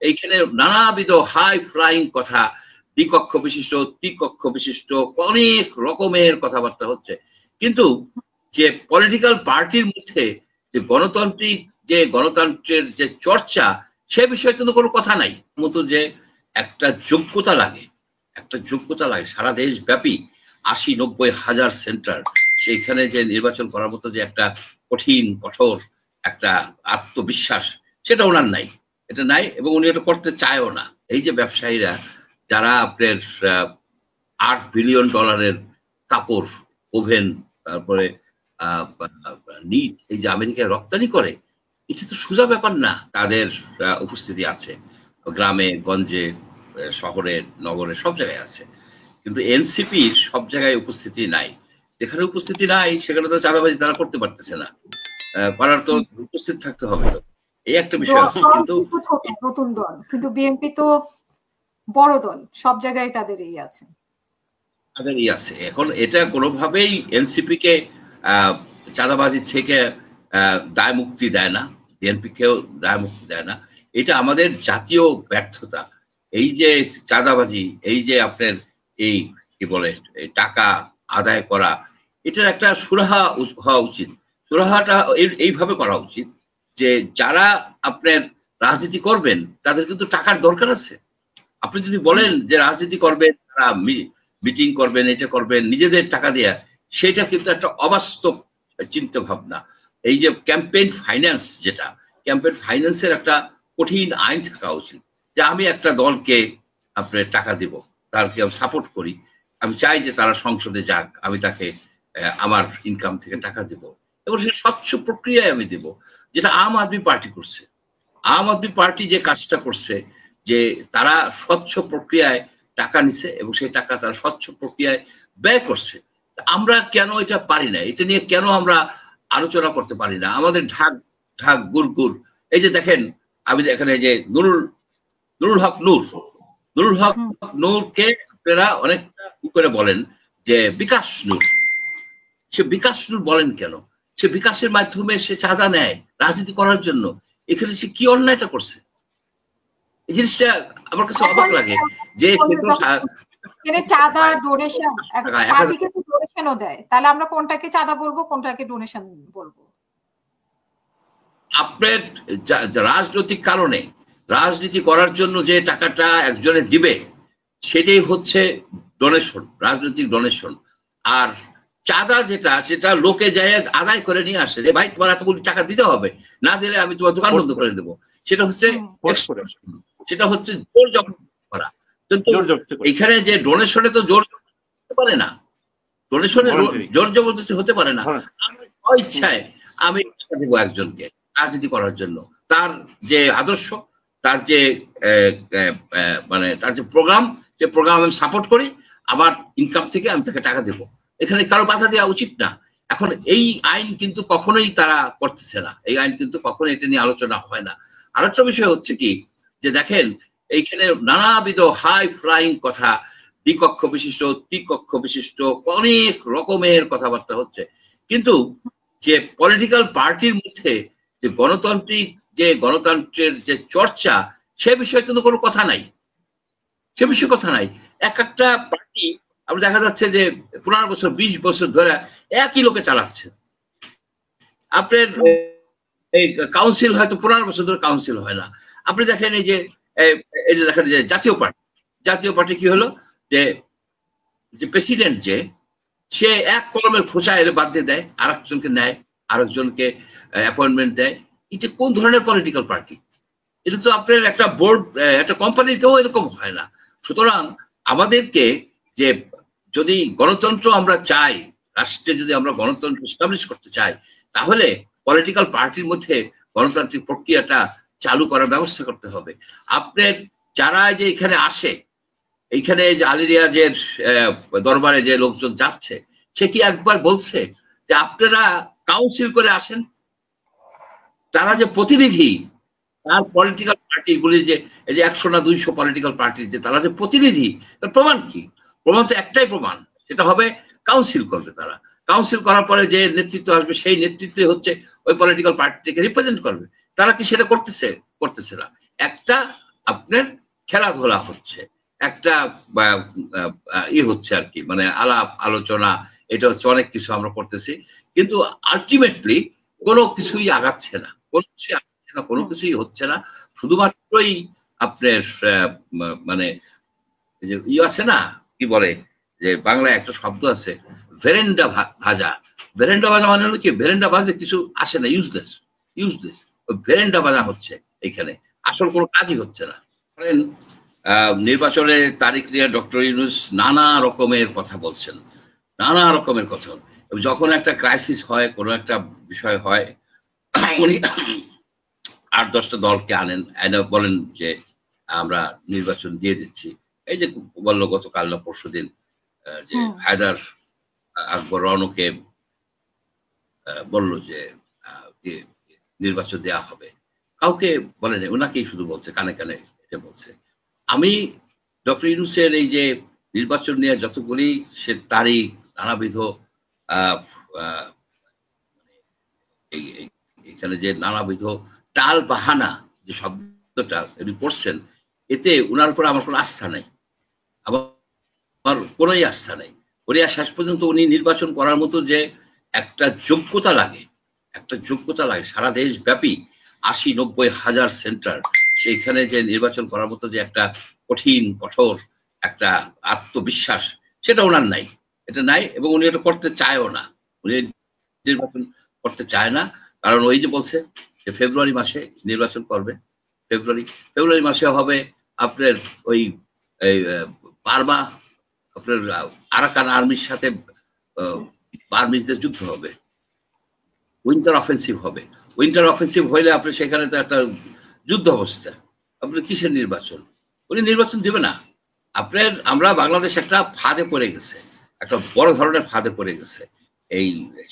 এইখানে নানাবিধ high flying কথা, দ্বিকক্ষ বিশিষ্ট, ত্রিকক্ষ বিশিষ্ট, অনেক রকমের কথাবার্তা হচ্ছে। কিন্তু যে পলিটিক্যাল পার্টির মধ্যে যে গণতন্ত্রের যে চর্চা, সে বিষয়ে কিন্তু কোনো কথা নাই। মতো যে একটা যোগ্যতা লাগে, সারা দেশ ব্যাপী ৮০-৯০ হাজার সেন্টার, সেইখানে যে নির্বাচন করার মতো যে একটা কঠোর একটা আত্মবিশ্বাস, সেটা ওনার নাই, এটা নাই, এবং উনি এটা করতে চায়ও না। এই যে ব্যবসায়ীরা যারা আপনার $৮ বিলিয়ন কাপড়, ওভেন, তারপরে নিট এই যে আমেরিকায় রপ্তানি করে, এটা তো সোজা ব্যাপার না। তাদের উপস্থিতি আছে গ্রামে গঞ্জে, শহরে নগরে, সব জায়গায় আছে। কিন্তু এনসিপির সব জায়গায় উপস্থিতি নাই। যেখানে উপস্থিতি নাই সেখানে তো চাঁদাবাজি তারা করতে পারতেছে না, করার তো উপস্থিত থাকতে হবে। তো এই একটা বিষয় আছে। কিন্তু নতুন দল, কিন্তু বিএনপি তো বড় দল, সব জায়গায় তাদের আছে। এখন এটা কোনোভাবেই এনসিপি কে চাঁদাবাজি থেকে দায় মুক্তি দেয় না, বিএনপি কেও দায় মুক্তি দেয় না। এটা আমাদের জাতীয় ব্যর্থতা। এই যে চাঁদাবাজি, এই যে আপনার এই কি বলে টাকা আদায় করা, এটার একটা সুরাহা হওয়া উচিত। সুরাহাটা এইভাবে করা উচিত যে যারা আপনার রাজনীতি করবেন তাদের কিন্তু টাকার দরকার আছে। আপনি যদি বলেন যে রাজনীতি করবেন, তারা মিটিং করবেন, এটা করবেন নিজেদের টাকা দিয়ে, সেটা কিন্তু একটা অবাস্তব চিন্তা ভাবনা। এই যে ক্যাম্পেইন ফাইন্যান্স, যেটা ক্যাম্পেইন ফাইন্যান্সের একটা কঠিন আইন থাকা উচিত, যে আমি একটা দলকে আপনার টাকা দিব, তারকে আমি সাপোর্ট করি, আমি চাই যে তারা সংসদে যাক, আমি তাকে আমার ইনকাম থেকে টাকা দিব, এবং সে স্বচ্ছ প্রক্রিয়ায় আমি দেব, যেটা আম আদমি পার্টি করছে। আম আদমি পার্টি যে কাজটা করছে, যে তারা স্বচ্ছ প্রক্রিয়ায় টাকা নিছে এবং সেই টাকা তারা স্বচ্ছ প্রক্রিয়ায় ব্যয় করছে। আমরা কেন এটা পারি না? এটা নিয়ে কেন আমরা আলোচনা করতে পারি না? আমাদের ঢাক ঢাক গুড়, এই যে দেখেন, আমি এখানে যে নুরুল হক নূরকে আপনারা অনেকটা করে বলেন যে বিকাশ নূর। সে বিকাশ নূর বলেন কেন? সে বিকাশের মাধ্যমে সে চাঁদা নেয় রাজনীতি করার জন্য। এখানে সে কি অন্যায়টা করছে? এই জিনিসটা আমার কাছে অবাক লাগে যে চাঁদা ডোনেশন, পার্টিকে তো ডোনেশনও দেয়, তাহলে আমরা কোনটাকে চাঁদা বলবো, কোনটাকে ডোনেশন বলবো? আপনার রাজনৈতিক কারণে রাজনীতি করার জন্য যে টাকাটা একজনে দিবে, সেটাই হচ্ছে ডোনেশন, রাজনৈতিক ডোনেশন। আর চাঁদা যেটা, সেটা লোকে যায় আদায় করে নিয়ে আসে, যে ভাই তোমার এতগুলি টাকা দিতে হবে, না দিলে আমি তোমার দোকান বন্ধ করে দেবো। সেটা হচ্ছে জোর জবরদস্তি করা। এখানে যে ডোনেশনে তো জোর হতে পারে না, ডোনেশনে জোর জবরদস্তি হতে পারে না। আমার ইচ্ছায় আমি টাকা দেবো একজনকে রাজনীতি করার জন্য, তার যে আদর্শ, তার যে মানে তার যে প্রোগ্রাম, যে প্রোগ্রাম আমি সাপোর্ট করি, আমার ইনকাম থেকে আমি তাকে টাকা দেবো। এখানে কারো বাধা দেওয়া উচিত না। এখন এই আইন কিন্তু কখনোই তারা করতেছে না, এই আইন কিন্তু কখনো এটা নিয়ে আলোচনা হয় না। আরেকটা বিষয় হচ্ছে কি, যে দেখেন এইখানে নানাবিধ হাই ফ্লাইং কথা, দ্বিকক্ষ বিশিষ্ট, ত্রিকক্ষ বিশিষ্ট, অনেক রকমের কথাবার্তা হচ্ছে। কিন্তু যে পলিটিক্যাল পার্টির মধ্যে যে গণতন্ত্রের যে চর্চা, সে বিষয়ে কিন্তু কোনো কথা নাই, সে বিষয়ে কথা নাই। একটা পার্টি আমরা দেখা যাচ্ছে যে 15 বছর 20 বছর ধরে একই লোকে চালাচ্ছে। আপনার এই কাউন্সিল হয়তো 15 বছর ধরে কাউন্সিল হয় না। আপনি দেখেন এই যে দেখেন যে জাতীয় পার্টি কি হলো, যে প্রেসিডেন্ট সে এক কলমের খোঁচা এলে বাদ দিয়ে দেয়, আরেকজনকে নেয়, আরেকজনকে অ্যাপয়েন্টমেন্ট দেয়। এটা কোন ধরনের পলিটিক্যাল পার্টি? এটা তো আপনার একটা বোর্ড, একটা কোম্পানিতেও এরকম হয় না। সুতরাং আমাদেরকে যে যদি গণতন্ত্র আমরা চাই, রাষ্ট্রে যদি আমরা গণতন্ত্র এস্টাবলিশ করতে চাই, তাহলে পলিটিক্যাল পার্টির মধ্যে গণতান্ত্রিক প্রক্রিয়াটা চালু করার ব্যবস্থা করতে হবে। আপনার যারা যে এখানে আসে, এইখানে যে আলী রিয়াজের দরবারে যে লোকজন যাচ্ছে, সে কি একবার বলছে যে আপনারা কাউন্সিল করে আসেন? তারা যে প্রতিনিধি, তার পলিটিক্যাল পার্টি গুলি যে এই যে 100 না 200 পলিটিক্যাল পার্টির যে তারা যে প্রতিনিধি, তার প্রমাণ কি? প্রমাণ তো একটাই প্রমাণ, সেটা হবে কাউন্সিল করবে। তারা কাউন্সিল করার পরে যে নেতৃত্ব আসবে, সেই নেতৃত্বে হচ্ছে ওই পলিটিক্যাল পার্টিকে রিপ্রেজেন্ট করবে। তারা কি সেটা করতেছে না। একটা আপনার খেলাধুলা হচ্ছে, একটা হচ্ছে আর কি, মানে আলাপ আলোচনা, এটা হচ্ছে অনেক কিছু আমরা করতেছি, কিন্তু আলটিমেটলি কোনো কিছুই আগাচ্ছে না, কোনো কিছুই আগাচ্ছে না, কোনো কিছুই হচ্ছে না। শুধুমাত্রই আপনার মানে আছে না, কি বলে যে বাংলায় একটা শব্দ আছে ভেরেন্ডা ভাজা। ভেরেন্ডা ভাজা মানে হলো কি, ভেরেন্ডা ভাজা কিছু আসে না, ইউজলেস ইউজলেস। ভেরেন্ডা ভাজা হচ্ছে এখানে, আসল কোনো কাজই হচ্ছে না। নির্বাচনের তারিখ নিয়ে ডক্টর ইউনূস নানা রকমের কথা বলছেন, নানা রকমের কথা। যখন একটা ক্রাইসিস হয়, কোনো একটা বিষয় হয়, উনি 8-10টা দলকে আনেন, বলেন যে আমরা নির্বাচন দিয়ে দিচ্ছি। এই যে বললো গতকাল না পরশুদিন যে হায়দার আকবর রনকে বলল যে নির্বাচন দেওয়া হবে, কাউকে বলেন, ওনাকেই শুধু বলছে, কানে কানে এটা বলছে। আমি ডক্টর ইউনূসের এই যে নির্বাচন নিয়ে যতগুলি সে তারিখ, নানাবিধ এখানে যে নানাবিধ টাল বাহানা যে শব্দটা উনি করছেন, এতে উনার উপর আমার কোনো আস্থা নাই, আমার কোনোই আস্থা নাই। উনি শেষ পর্যন্ত উনি নির্বাচন করার মতো যে একটা যোগ্যতা লাগে, একটা যোগ্যতা লাগে সারা দেশ ব্যাপী 80-90 হাজার সেন্টার, সেইখানে যে নির্বাচন করার মতো যে একটা কঠিন কঠোর একটা আত্মবিশ্বাস, সেটা ওনার নাই, এটা নাই। এবং উনি এটা করতে চায়ও না, উনি নির্বাচন করতে চায় না, কারণ ওই যে বলছে যে ফেব্রুয়ারি মাসে নির্বাচন করবে, ফেব্রুয়ারি মাসে হবে আপনার ওই বার্মা, আপনার আরাকান আর্মির সাথে বার্মিজদের যুদ্ধ হবে, উইন্টার অফেন্সিভ হবে। উইন্টার অফেন্সিভ হইলে আপনি সেখানে তো একটা যুদ্ধ অবস্থা, আপনার কিসের নির্বাচন? উনি নির্বাচন দিবে না। আপনার আমরা বাংলাদেশ একটা ফাঁদে পড়ে গেছে, একটা বড় ধরনের ফাঁদে পড়ে গেছে, এই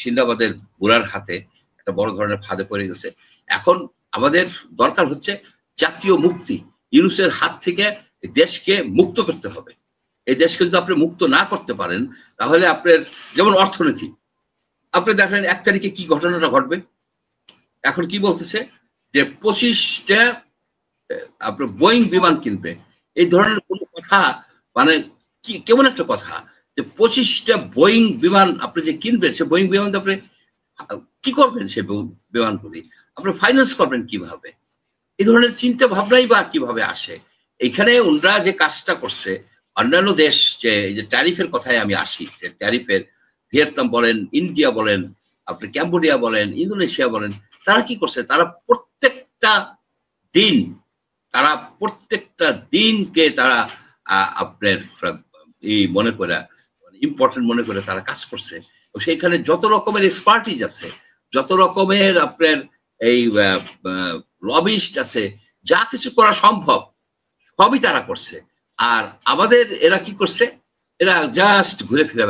সিন্দাবাদের বুড়ার হাতে একটা বড় ধরনের ফাঁদে পড়ে গেছে। এখন আমাদের দরকার হচ্ছে জাতীয় মুক্তি। ইউনূসের হাত থেকে দেশকে মুক্ত করতে হবে। এই দেশকে যদি আপনি মুক্ত না করতে পারেন, তাহলে আপনার যেমন অর্থনীতি, আপনি দেখেন 1 তারিখে কি ঘটনাটা ঘটবে। এখন কি বলতেছে যে 25টা আপনার বোয়িং বিমান কিনবে। এই ধরনের কোনো কথা, মানে কি কেমন একটা কথা যে 25টা বোয়িং বিমান আপনি যে কিনবেন, সে বোয়িং বিমান আপনি কি করবেন? সে বিমানগুলি আপনি ফাইন্যান্স করবেন কিভাবে? এই ধরনের চিন্তা ভাবনাই বা কিভাবে আসে? এখানে ওনারা যে কাজটা করছে, অন্যান্য দেশ যে এই যে ট্যারিফের কথায় আমি আসি, যে ট্যারিফের ভিয়েতনাম বলেন, ইন্ডিয়া বলেন, আপনি ক্যাম্বোডিয়া বলেন, ইন্দোনেশিয়া বলেন, তারা কি করছে? তারা প্রত্যেকটা দিনকে তারা আপনার এই মনে করে, ইম্পর্টেন্ট মনে করে তারা কাজ করছে। সেইখানে যত রকমের এক্সপার্টিজ আছে, যত রকমের আপনার এই লবিস্ট আছে, যা কিছু করা সম্ভব সবই তারা করছে। আর আমাদের এরা কি করছে? এরা জাস্ট ঘুরে ফিরে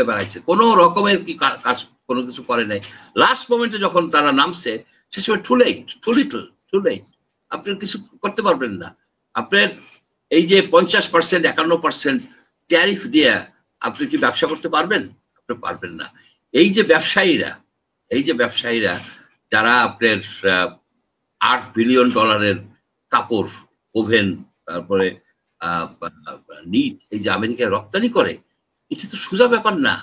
বেড়াইছে, কোনো রকমের কি কাজ, কোনো কিছু করে নাই। লাস্ট মোমেন্টে যখন তারা নামছে, সে সময় টু লেট, আপনি কিছু করতে পারবেন না। আপনার এই যে 50%, 51% ট্যারিফ দিয়ে আপনি কি ব্যবসা করতে পারবেন? আপনি পারবেন না। এই যে ব্যবসায়ীরা যারা আপনার $8 বিলিয়ন কাপড়, ওভেন, তারপরে নিট, এই যে আমেরিকায় রপ্তানি করে, এটা তো সোজা ব্যাপার না,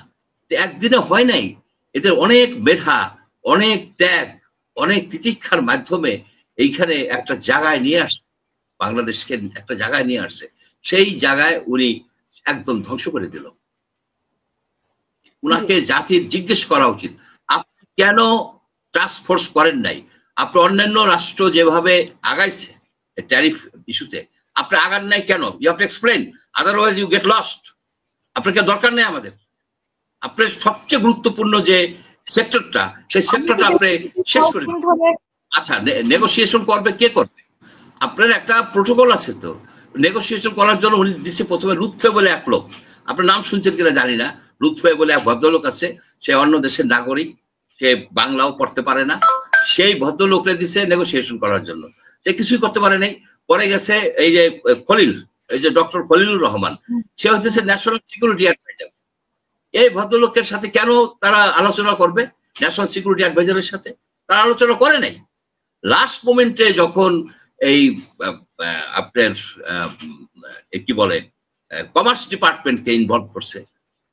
একদিনে হয় নাই। এদের অনেক মেধা, অনেক ত্যাগ, অনেক তিতিক্ষার মাধ্যমে এইখানে একটা জায়গায় নিয়ে আসে, বাংলাদেশকে একটা জায়গায় নিয়ে আসছে। সেই জায়গায় উনি একদম ধ্বংস করে দিল। উনাকে জাতির জিজ্ঞেস করা উচিত, আপনি কেন টাস্ক ফোর্স করেন নাই? আপনি অন্যান্য রাষ্ট্র যেভাবে আগাইছে ট্যারিফ ইস্যুতে, আপনি আগান নাই কেন? You have to explain, otherwise you get lost. আপনাকে দরকার নেই আমাদের। আপনার সবচেয়ে গুরুত্বপূর্ণ যে সেক্টরটা, সেই সেক্টরটা আপনি শেষ করে দিন। আচ্ছা, নেগোসিয়েশন করবে কে করবে? আপনার একটা প্রোটোকল আছে তো, নেগোসিয়েশন করার জন্য উনি দিচ্ছে প্রথমে লুৎফে বলে এক লোক, আপনার নাম শুনছেন কিনা জানি না, লুৎফে বলে এক ভদ্রলোক আছে, সে অন্য দেশের নাগরিক, সে বাংলাও পড়তে পারে না, সেই ভদ্রলোকরে দিচ্ছে নেগোসিয়েশন করার জন্য, সে কিছুই করতে পারে নাই। পরে গেছে এই যে খলিল, এই যে ডক্টর খলিলুর রহমান, সে হচ্ছে ন্যাশনাল সিকিউরিটি অ্যাডভাইজার। এই ভদ্রলোকের সাথে কেন তারা আলোচনা করবে ন্যাশনাল সিকিউরিটি অ্যাডভাইজারের সাথে? তারা আলোচনা করে নাই। লাস্ট মোমেন্টে যখন এই আপনার কি বলে কমার্স ডিপার্টমেন্টকে ইনভলভ করছে,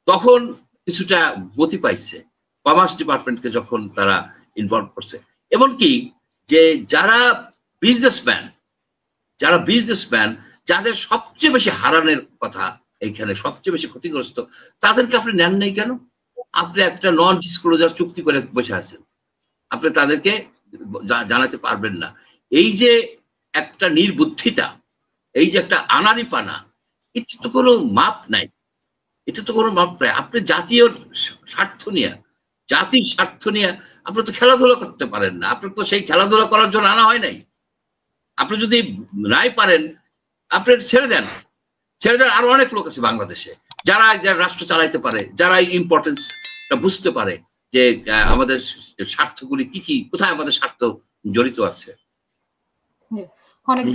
তখন কিছুটা গতি পাইছে। কমার্স ডিপার্টমেন্টকে যখন তারা ইনভলভ করছে, এমনকি যে যারা বিজনেসম্যান, যাদের সবচেয়ে বেশি হারানোর কথা, এইখানে সবচেয়ে বেশি ক্ষতিগ্রস্ত, তাদেরকে আপনি নেন নাই কেন? আপনি একটা নন ডিসক্লোজার চুক্তি করে বসে আছেন, আপনি তাদেরকে জানাতে পারবেন না। এই যে একটা নির্বুদ্ধিতা, এই যে একটা আনাড়িপানা, এটা তো কোনো মাপ নাই, আপনি জাতীয় স্বার্থ নিয়ে, জাতির স্বার্থ নিয়ে আপনি তো খেলাধুলা করতে পারেন না। আপনার তো সেই খেলাধুলা করার জন্য আনা হয় নাই। আপনি যদি নাই পারেন, আপনি ছেড়ে দেন। আরো অনেক লোক আছে বাংলাদেশে যারা রাষ্ট্র চালাইতে পারে, যারা ইম্পর্টেন্সটা বুঝতে পারে যে আমাদের স্বার্থগুলি কি কি, কোথায় আমাদের স্বার্থ জড়িত আছে।